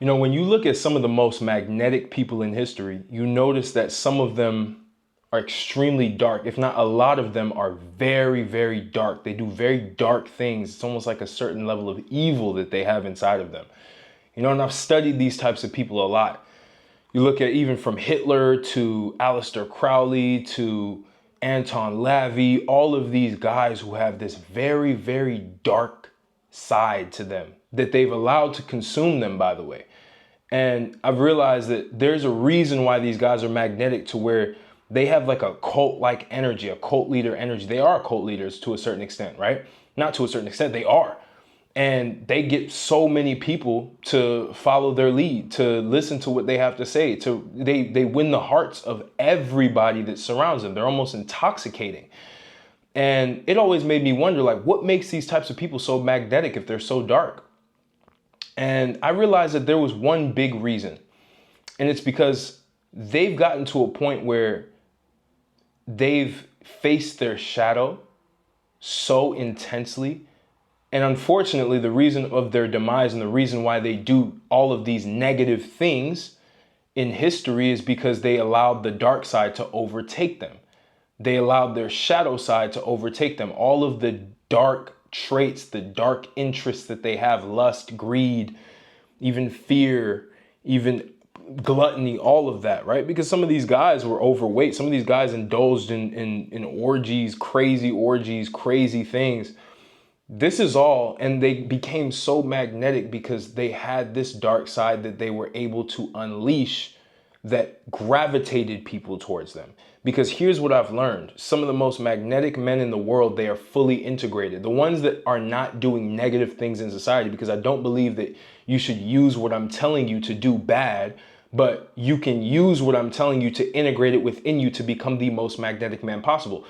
You know, when you look at some of the most magnetic people in history, you notice that some of them are extremely dark. If not, a lot of them are very, very dark. They do very dark things. It's almost like a certain level of evil that they have inside of them. You know, and I've studied these types of people a lot. You look at even from Hitler to Aleister Crowley to Anton LaVey, all of these guys who have this very, very dark side to them that they've allowed to consume them, by the way. And I've realized that there's a reason why these guys are magnetic, to where they have like a cult-like energy, a cult leader energy. They are cult leaders to a certain extent, right? Not to a certain extent, they are. And they get so many people to follow their lead, to listen to what they have to say. They win the hearts of everybody that surrounds them. They're almost intoxicating. And it always made me wonder, like, what makes these types of people so magnetic if they're so dark? And I realized that there was one big reason. And it's because they've gotten to a point where they've faced their shadow so intensely. And unfortunately, the reason of their demise and the reason why they do all of these negative things in history is because they allowed the dark side to overtake them. They allowed their shadow side to overtake them. All of the dark traits, the dark interests that they have, lust, greed, even fear, even gluttony, all of that, right? Because some of these guys were overweight. Some of these guys indulged in orgies, crazy things. This is all, and they became so magnetic because they had this dark side that they were able to unleash that gravitated people towards them. Because here's what I've learned. Some of the most magnetic men in the world, they are fully integrated. The ones that are not doing negative things in society, because I don't believe that you should use what I'm telling you to do bad, but you can use what I'm telling you to integrate it within you to become the most magnetic man possible.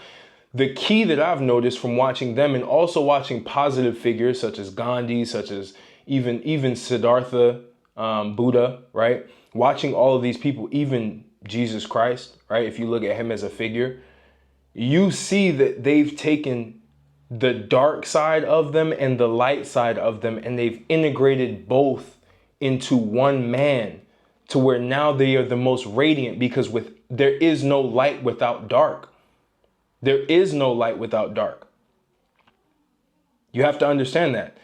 The key that I've noticed from watching them, and also watching positive figures such as Gandhi, such as even Siddhartha, Buddha, right? Watching all of these people, even Jesus Christ, right? If you look at him as a figure, you see that they've taken the dark side of them and the light side of them, and they've integrated both into one man, to where now they are the most radiant, because there is no light without dark. There is no light without dark. You have to understand that.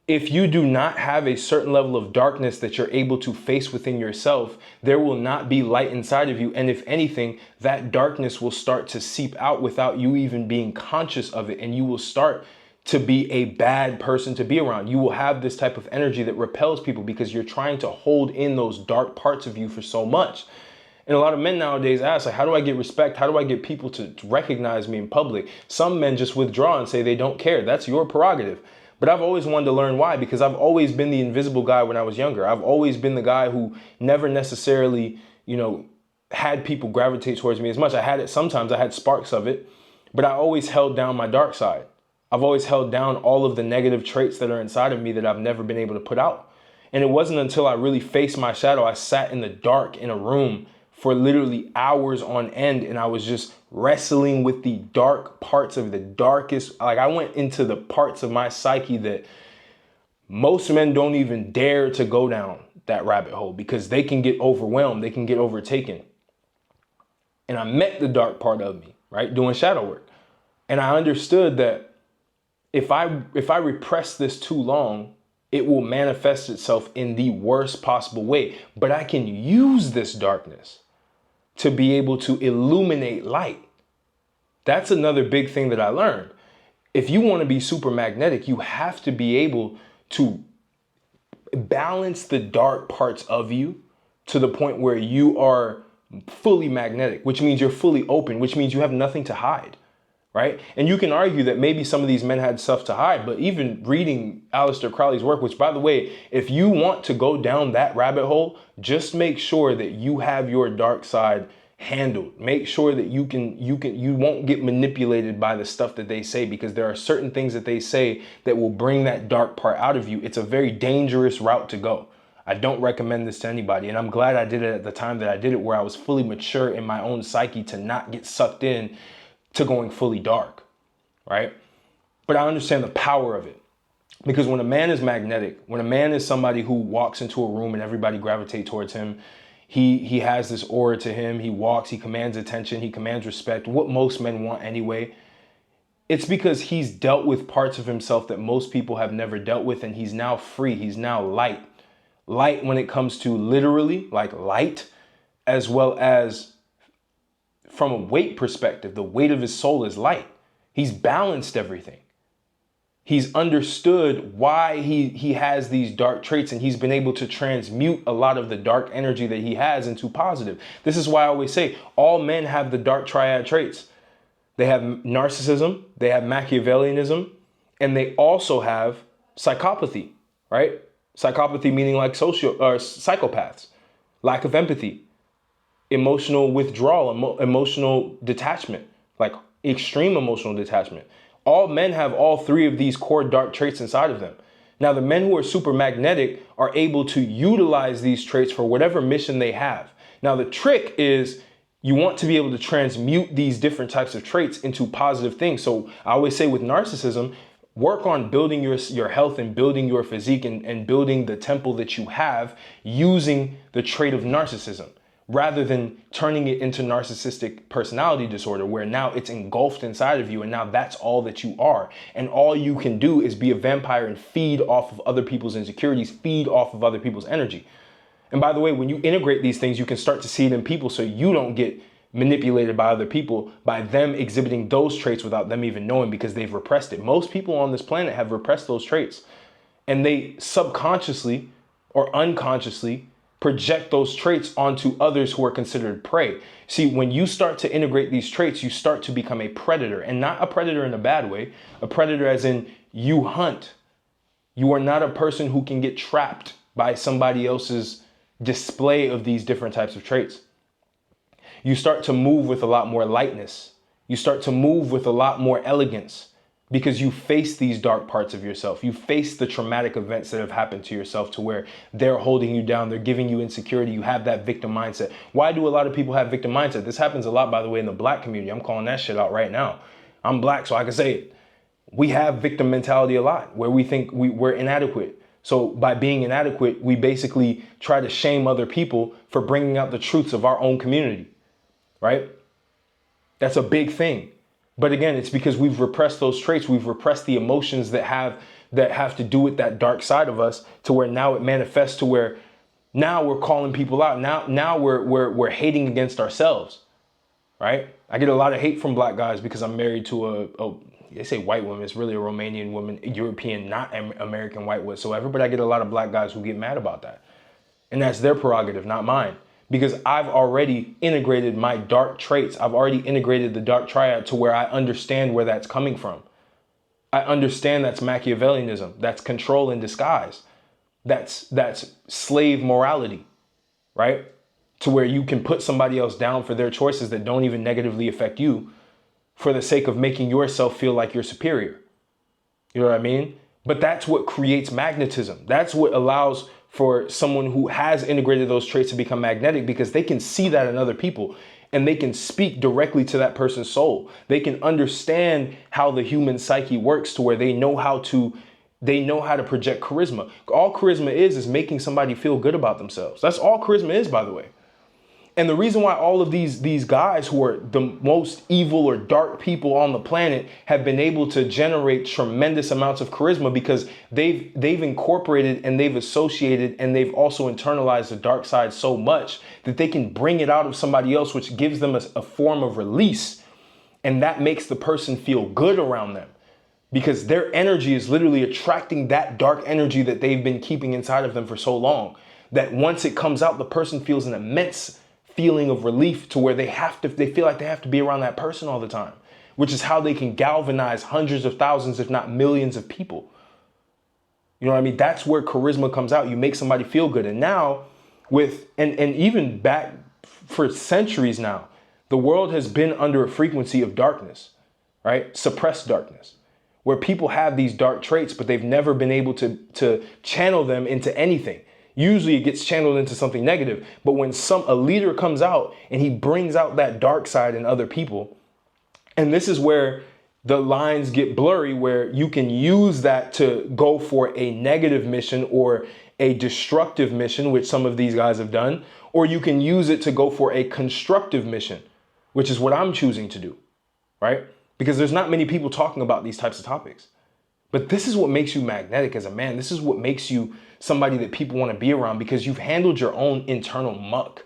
If you do not have a certain level of darkness that you're able to face within yourself, there will not be light inside of you. And if anything, that darkness will start to seep out without you even being conscious of it. And you will start to be a bad person to be around. You will have this type of energy that repels people because you're trying to hold in those dark parts of you for so much. And a lot of men nowadays ask, like, how do I get respect? How do I get people to recognize me in public? Some men just withdraw and say they don't care. That's your prerogative. But I've always wanted to learn why, because I've always been the invisible guy when I was younger. I've always been the guy who never necessarily, had people gravitate towards me as much. I had it sometimes, I had sparks of it, but I always held down my dark side. I've always held down all of the negative traits that are inside of me that I've never been able to put out. And it wasn't until I really faced my shadow, I sat in the dark in a room for literally hours on end, and I was just wrestling with the dark parts of the darkest. Like, I went into the parts of my psyche that most men don't even dare to go down that rabbit hole, because they can get overwhelmed, they can get overtaken. And I met the dark part of me, right, doing shadow work. And I understood that if I repress this too long, it will manifest itself in the worst possible way. But I can use this darkness to be able to illuminate light. That's another big thing that I learned. If you want to be super magnetic, you have to be able to balance the dark parts of you to the point where you are fully magnetic, which means you're fully open, which means you have nothing to hide, right? And you can argue that maybe some of these men had stuff to hide, but even reading Aleister Crowley's work, which, by the way, if you want to go down that rabbit hole, just make sure that you have your dark side handled. Make sure that you won't get manipulated by the stuff that they say, because there are certain things that they say that will bring that dark part out of you. It's a very dangerous route to go. I don't recommend this to anybody. And I'm glad I did it at the time that I did it, where I was fully mature in my own psyche to not get sucked in to going fully dark, right? But I understand the power of it. Because when a man is magnetic, when a man is somebody who walks into a room and everybody gravitate towards him, he has this aura to him. He walks, he commands attention, he commands respect, what most men want anyway. It's because he's dealt with parts of himself that most people have never dealt with, and he's now free. He's now light. Light when it comes to literally, like light, as well as from a weight perspective. The weight of his soul is light. He's balanced everything. He's understood why he has these dark traits, and he's been able to transmute a lot of the dark energy that he has into positive. This is why I always say all men have the dark triad traits. They have narcissism, they have Machiavellianism, and they also have psychopathy, right? Psychopathy meaning like psychopaths, lack of empathy, emotional withdrawal, emotional detachment, like extreme emotional detachment. All men have all three of these core dark traits inside of them. Now, the men who are super magnetic are able to utilize these traits for whatever mission they have. Now, the trick is you want to be able to transmute these different types of traits into positive things. So I always say with narcissism, work on building your health and building your physique and building the temple that you have using the trait of narcissism, rather than turning it into narcissistic personality disorder, where now it's engulfed inside of you and now that's all that you are. And all you can do is be a vampire and feed off of other people's insecurities, feed off of other people's energy. And by the way, when you integrate these things, you can start to see it in people so you don't get manipulated by other people by them exhibiting those traits without them even knowing, because they've repressed it. Most people on this planet have repressed those traits, and they subconsciously or unconsciously project those traits onto others who are considered prey. See, when you start to integrate these traits, you start to become a predator, and not a predator in a bad way, a predator as in you hunt. You are not a person who can get trapped by somebody else's display of these different types of traits. You start to move with a lot more lightness. You start to move with a lot more elegance, because you face these dark parts of yourself. You face the traumatic events that have happened to yourself to where they're holding you down. They're giving you insecurity. You have that victim mindset. Why do a lot of people have victim mindset? This happens a lot, by the way, in the black community. I'm calling that shit out right now. I'm black, so I can say it. We have victim mentality a lot, where we think we're inadequate. So by being inadequate, we basically try to shame other people for bringing out the truths of our own community, right? That's a big thing. But again, it's because we've repressed those traits. We've repressed the emotions that have to do with that dark side of us, to where now it manifests to where now we're calling people out. Now we're hating against ourselves, right? I get a lot of hate from black guys because I'm married to they say white woman. It's really a Romanian woman, European, not American white whatsoever. But I get a lot of black guys who get mad about that. And that's their prerogative, not mine. Because I've already integrated my dark traits. I've already integrated the dark triad to where I understand where that's coming from. I understand that's Machiavellianism. That's control in disguise. That's slave morality, right? To where you can put somebody else down for their choices that don't even negatively affect you, for the sake of making yourself feel like you're superior. You know what I mean? But that's what creates magnetism. That's what allows for someone who has integrated those traits to become magnetic, because they can see that in other people and they can speak directly to that person's soul. They can understand how the human psyche works, to where they know how to project charisma. All charisma is making somebody feel good about themselves. That's all charisma is, by the way. And the reason why all of these guys who are the most evil or dark people on the planet have been able to generate tremendous amounts of charisma, because they've incorporated and they've associated and they've also internalized the dark side so much that they can bring it out of somebody else, which gives them a form of release. And that makes the person feel good around them, because their energy is literally attracting that dark energy that they've been keeping inside of them for so long, that once it comes out, the person feels an immense feeling of relief, to where they feel like they have to be around that person all the time, which is how they can galvanize hundreds of thousands, if not millions of people. You know what I mean? That's where charisma comes out. You make somebody feel good. And now and even back for centuries now, the world has been under a frequency of darkness, right? Suppressed darkness, where people have these dark traits, but they've never been able to channel them into anything. Usually it gets channeled into something negative. But when a leader comes out and he brings out that dark side in other people, and this is where the lines get blurry where you can use that to go for a negative mission or a destructive mission, which some of these guys have done, or you can use it to go for a constructive mission, which is what I'm choosing to do, right? Because there's not many people talking about these types of topics. But this is what makes you magnetic as a man. This is what makes you somebody that people want to be around, because you've handled your own internal muck.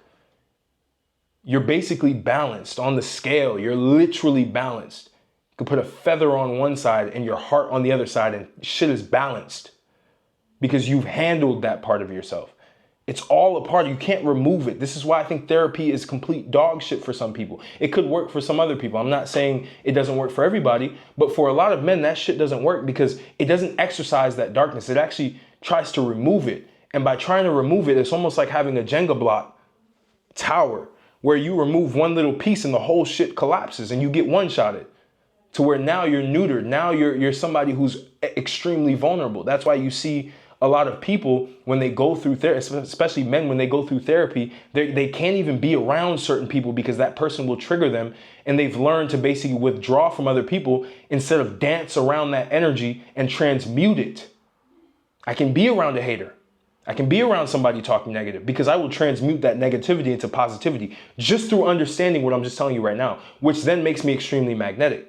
You're basically balanced on the scale. You're literally balanced. You could put a feather on one side and your heart on the other side, and shit is balanced because you've handled that part of yourself. It's all a part. You can't remove it. This is why I think therapy is complete dog shit for some people. It could work for some other people. I'm not saying it doesn't work for everybody, but for a lot of men, that shit doesn't work because it doesn't exercise that darkness. It actually tries to remove it. And by trying to remove it, it's almost like having a Jenga block tower where you remove one little piece and the whole shit collapses and you get one-shotted to where now you're neutered. Now you're somebody who's extremely vulnerable. That's why you see a lot of people when they go through therapy, especially men, when they go through therapy, they can't even be around certain people because that person will trigger them. And they've learned to basically withdraw from other people instead of dance around that energy and transmute it. I can be around a hater. I can be around somebody talking negative because I will transmute that negativity into positivity just through understanding what I'm just telling you right now, which then makes me extremely magnetic.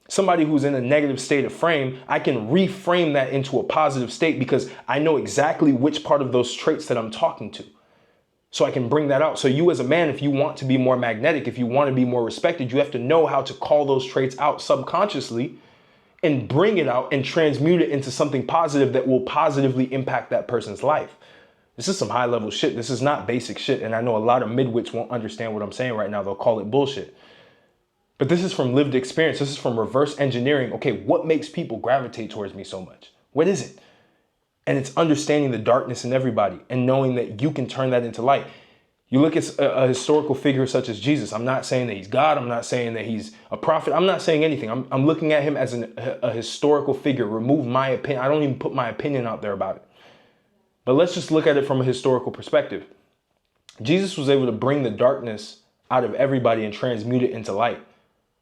Somebody who's in a negative state of frame, I can reframe that into a positive state because I know exactly which part of those traits that I'm talking to. So I can bring that out. So you as a man, if you want to be more magnetic, if you want to be more respected, you have to know how to call those traits out subconsciously and bring it out and transmute it into something positive that will positively impact that person's life. This is some high level shit. This is not basic shit. And I know a lot of midwits won't understand what I'm saying right now. They'll call it bullshit. But this is from lived experience. This is from reverse engineering. Okay, what makes people gravitate towards me so much? What is it? And it's understanding the darkness in everybody and knowing that you can turn that into light. You look at a historical figure such as Jesus. I'm not saying that he's God. I'm not saying that he's a prophet. I'm not saying anything. I'm looking at him as a historical figure. Remove my opinion. I don't even put my opinion out there about it. But let's just look at it from a historical perspective. Jesus was able to bring the darkness out of everybody and transmute it into light.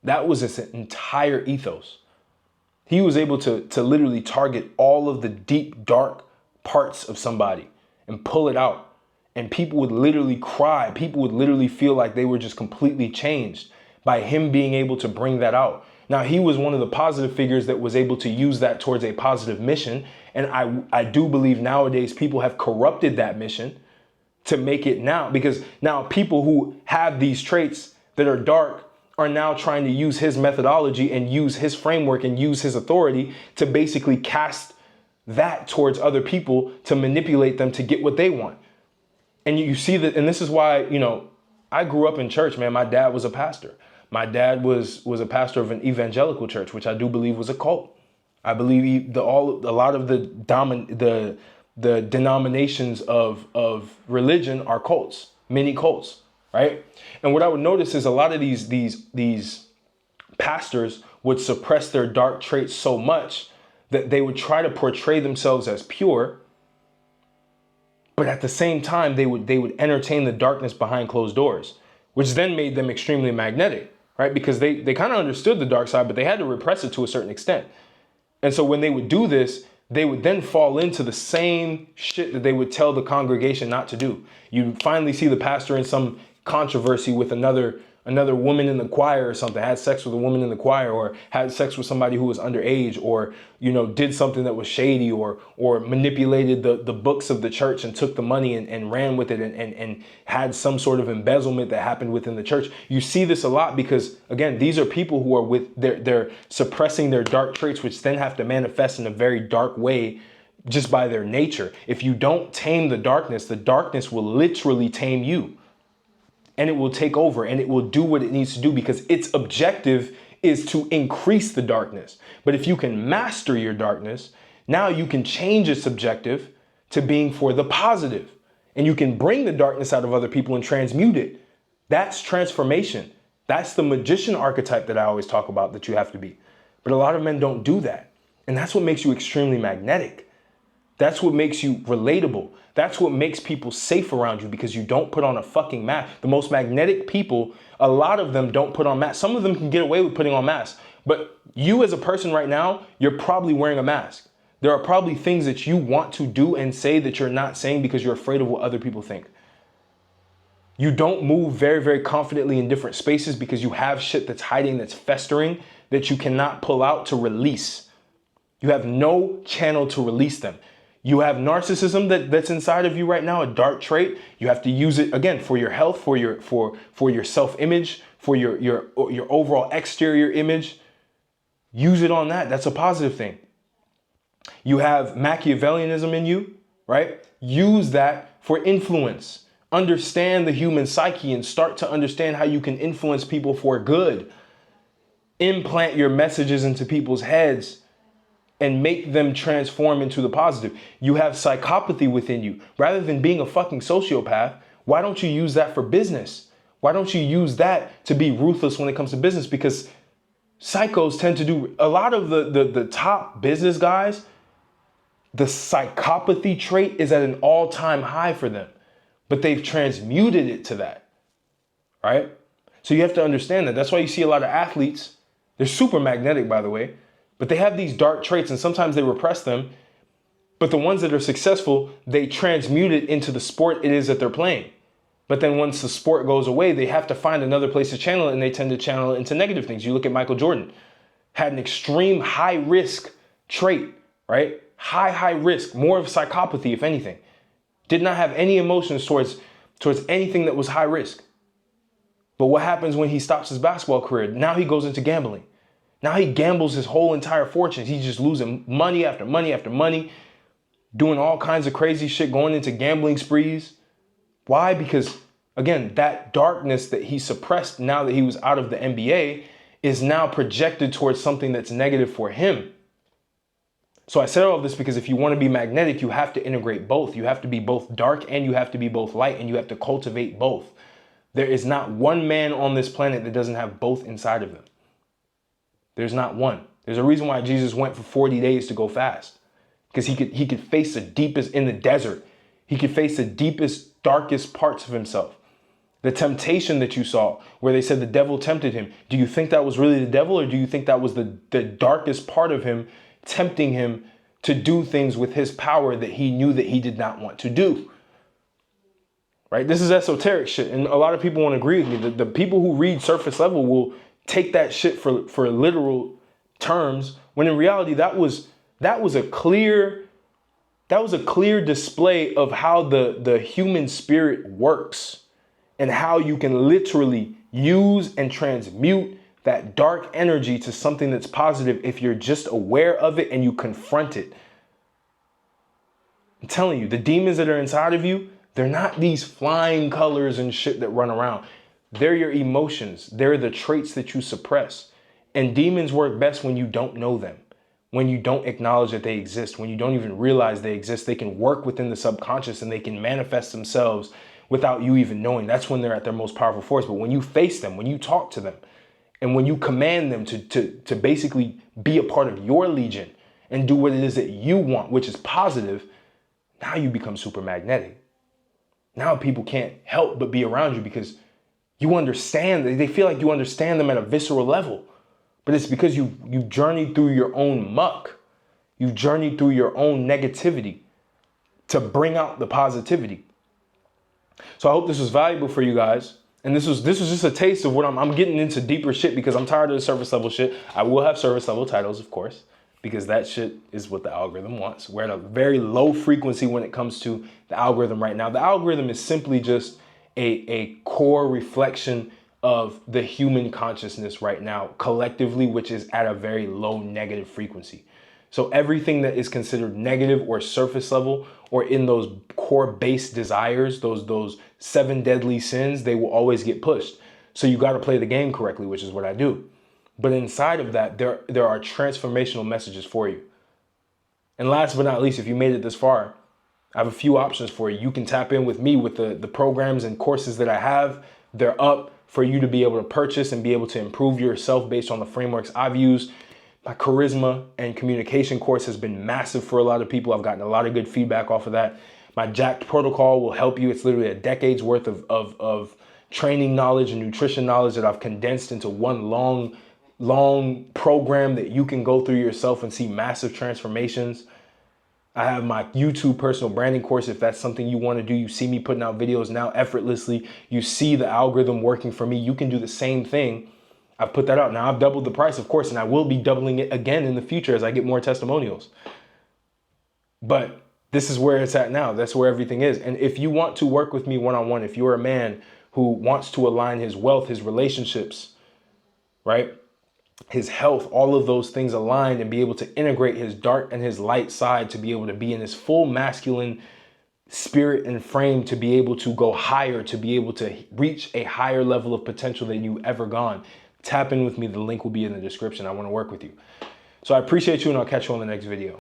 That was his entire ethos. He was able to literally target all of the deep, dark parts of somebody and pull it out. And people would literally cry. People would literally feel like they were just completely changed by him being able to bring that out. Now, he was one of the positive figures that was able to use that towards a positive mission. And I do believe nowadays people have corrupted that mission to make it now, because now people who have these traits that are dark are now trying to use his methodology and use his framework and use his authority to basically cast that towards other people to manipulate them to get what they want. And you see that, and this is why, I grew up in church, man. My dad was a pastor. My dad was a pastor of an evangelical church, which I do believe was a cult. I believe a lot of the denominations of religion are cults, mini cults. Right? And what I would notice is a lot of these pastors would suppress their dark traits so much that they would try to portray themselves as pure, but at the same time they would entertain the darkness behind closed doors, which then made them extremely magnetic, right? Because they kind of understood the dark side, but they had to repress it to a certain extent. And so when they would do this, they would then fall into the same shit that they would tell the congregation not to do. You finally see the pastor in some controversy with another woman in the choir or something, had sex with a woman in the choir, or had sex with somebody who was underage, or did something that was shady, or manipulated the books of the church and took the money and ran with it and had some sort of embezzlement that happened within the church. You see this a lot because, again, these are people who are they're suppressing their dark traits, which then have to manifest in a very dark way just by their nature. If you don't tame the darkness will literally tame you. And it will take over and it will do what it needs to do because its objective is to increase the darkness. But if you can master your darkness, now you can change its objective to being for the positive. And you can bring the darkness out of other people and transmute it. That's transformation. That's the magician archetype that I always talk about that you have to be. But a lot of men don't do that. And that's what makes you extremely magnetic. That's what makes you relatable. That's what makes people safe around you because you don't put on a fucking mask. The most magnetic people, a lot of them don't put on masks. Some of them can get away with putting on masks, But you as a person right now, you're probably wearing a mask. There are probably things that you want to do and say that you're not saying because you're afraid of what other people think. You don't move very, very confidently in different spaces because you have shit that's hiding, that's festering, that you cannot pull out to release. You have no channel to release them. You have narcissism that's inside of you right now, a dark trait. You have to use it again for your health, for your self-image, for your overall exterior image. Use it on that. That's a positive thing. You have Machiavellianism in you, right? Use that for influence. Understand the human psyche and start to understand how you can influence people for good. Implant your messages into people's heads and make them transform into the positive. You have psychopathy within you. Rather than being a fucking sociopath, why don't you use that for business? Why don't you use that to be ruthless when it comes to business? Because psychos tend to do a lot of the top business guys. The psychopathy trait is at an all-time high for them, but they've transmuted it to that, right? So you have to understand that. That's why you see a lot of athletes. They're super magnetic, by the way, but they have these dark traits and sometimes they repress them. But the ones that are successful, they transmute it into the sport it is that they're playing. But then once the sport goes away, they have to find another place to channel it, and they tend to channel it into negative things. You look at Michael Jordan, had an extreme high risk trait, right? High risk, more of psychopathy, if anything. Did not have any emotions towards anything that was high risk. But what happens when he stops his basketball career? Now he goes into gambling. Now he gambles his whole entire fortune. He's just losing money after money after money, doing all kinds of crazy shit, going into gambling sprees. Why? Because, again, that darkness that he suppressed now that he was out of the NBA is now projected towards something that's negative for him. So I said all of this because if you want to be magnetic, you have to integrate both. You have to be both dark and you have to be both light, and you have to cultivate both. There is not one man on this planet that doesn't have both inside of them. There's not one. There's a reason why Jesus went for 40 days to go fast, because he could face the deepest in the desert. He could face the deepest, darkest parts of himself. The temptation that you saw where they said the devil tempted him. Do you think that was really the devil, or do you think that was the darkest part of him tempting him to do things with his power that he knew that he did not want to do? Right? This is esoteric shit. And a lot of people won't agree with me. The people who read surface level will take that shit for literal terms, when in reality that was a clear display of how the human spirit works and how you can literally use and transmute that dark energy to something that's positive if you're just aware of it and you confront it. I'm telling you, the demons that are inside of you, they're not these flying colors and shit that run around. They're your emotions. They're the traits that you suppress. And demons work best when you don't know them, when you don't acknowledge that they exist, when you don't even realize they exist. They can work within the subconscious and they can manifest themselves without you even knowing. That's when they're at their most powerful force. But when you face them, when you talk to them, and when you command them to basically be a part of your legion and do what it is that you want, which is positive, now you become super magnetic. Now people can't help but be around you because you understand. They feel like you understand them at a visceral level. But it's because you journeyed through your own muck. You journeyed through your own negativity to bring out the positivity. So I hope this was valuable for you guys. And this was just a taste of what I'm getting into deeper shit, because I'm tired of the surface level shit. I will have surface level titles, of course, because that shit is what the algorithm wants. We're at a very low frequency when it comes to the algorithm right now. The algorithm is simply just a core reflection of the human consciousness right now, collectively, which is at a very low negative frequency. So everything that is considered negative or surface level or in those core base desires, those 7 deadly sins, they will always get pushed. So you got to play the game correctly, which is what I do. But inside of that, there are transformational messages for you. And last but not least, if you made it this far, I have a few options for you. You can tap in with me with the programs and courses that I have. They're up for you to be able to purchase and be able to improve yourself based on the frameworks I've used. My charisma and communication course has been massive for a lot of people. I've gotten a lot of good feedback off of that. My Jacked protocol will help you. It's literally a decade's worth of training knowledge and nutrition knowledge that I've condensed into one long long program that you can go through yourself and see massive transformations. I have my YouTube personal branding course. If that's something you want to do, you see me putting out videos now effortlessly. You see the algorithm working for me. You can do the same thing. I've put that out. Now I've doubled the price, of course, and I will be doubling it again in the future as I get more testimonials. But this is where it's at now. That's where everything is. And if you want to work with me one-on-one, if you're a man who wants to align his wealth, his relationships, right? His health, all of those things aligned, and be able to integrate his dark and his light side to be able to be in his full masculine spirit and frame, to be able to go higher, to be able to reach a higher level of potential than you've ever gone, tap in with me. The link will be in the description. I want to work with you. So I appreciate you, and I'll catch you on the next video.